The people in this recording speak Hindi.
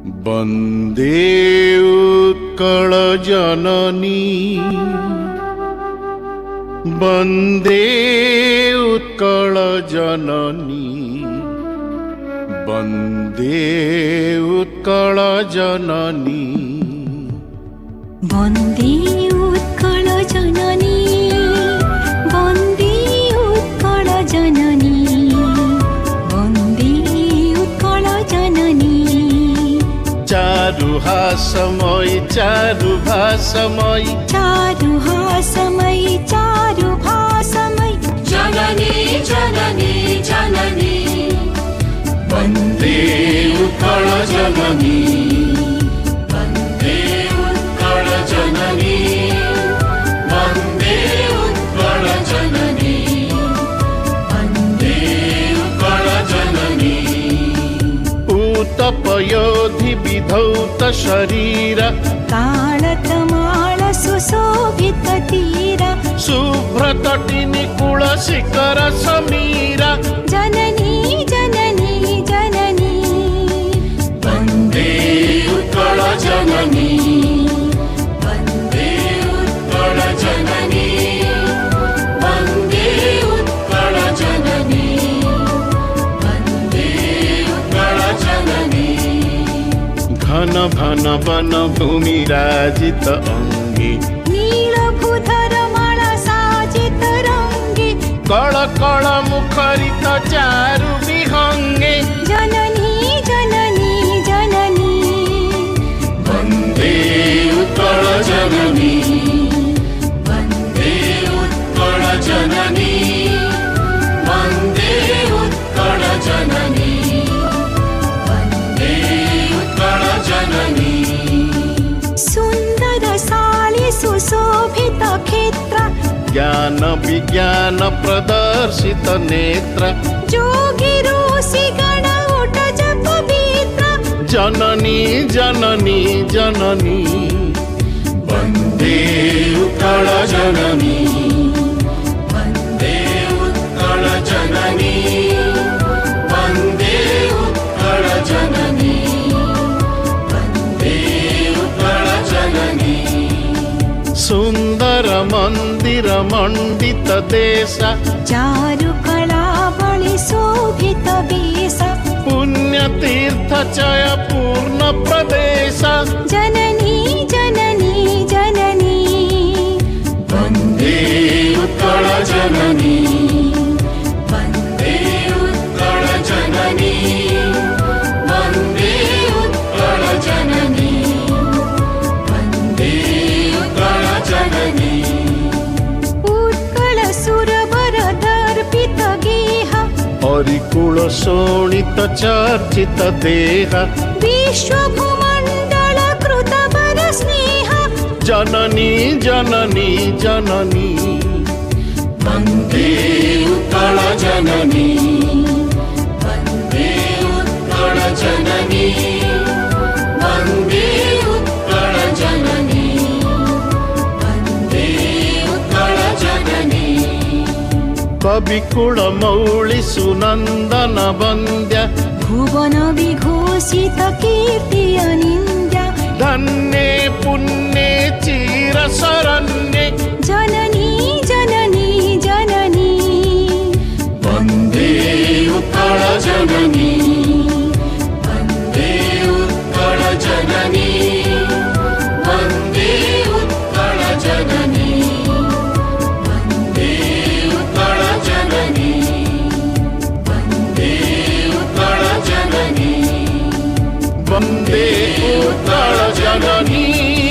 वन्दे उत्कल जननी वन्दे उत्कल जननी वन्दे उत्कल जननी वन्दे उत्कल जननी वन्दे उत्कल जननी वन्दे उत्कल जननी चारुहासमयी चारुभासमयी चारुहासमयी चारुभासमयी जननी जननी जननी वन्दे उत्कल जननी वन्दे उत्कल जननी वन्दे उत्कल जननी वन्दे उत्कल जननी पूतपयोधि विधौत शरीर ताळतमाळ सुशोभित तीर शुभ्रतटिनि कुलशिखर समीर जननी जननी जननी वन्दे उत्कल जननी वन्दे उत्कल जननी वन्दे उत्कल जननी वन्दे उत्कल जननी घन घन वन भूमि राजित अंगी नीलभूधर माला साजित रंगे कळ कळ मुखरित चारु विहंगे जननी जननी जननी वन्दे उत्कल जननी वन्दे उत्कल जननी वन्दे उत्कल जननी वन्दे उत्कल जननी सुन्दर साली सुशोभित क्षेत्र ज्ञान विज्ञान प्रदर्शित नेत्र जोगी ऋषि गण उठ जप पवित्र जननी जननी जननी वन्दे उत्कल जननी वन्दे उत्कल जननी वन्दे उत्कल जननी वन्दे उत्कल जननी सुंदर मंदिर मंडित देश चारु कलावळि शोभित वेश पुण्य तीर्थ चय पूर्ण प्रदेश जननी जननी जननी वन्दे उत्कल जननी वन्दे उत्कल जननी वन्दे उत्कल जननी वन्दे उत्कल जननी उत्कल सुरवर दर्पित गेह हरिकुल शोणित चर्चित देह विश्वभूमण्डल कृत वर स्नेह जननी जननी जननी वन्दे उत्कल जननी वन्दे उत्कल जननी वन्दे उत्कल जननी वन्दे उत्कल जननी कविकुल मौळि सुनन्दन वन्द्य भुवन विघोषित कीर्ति अनिन्द्य धन्ये पुण्ये चिर शरण्ये जननी जननी जननी वन्दे उत्कल जननी वन्दे उत्कल जननी वन्दे उत्कल जननी वन्दे उत्कल जननी वन्दे उत्कल जननी वन्दे उत्कल जननी।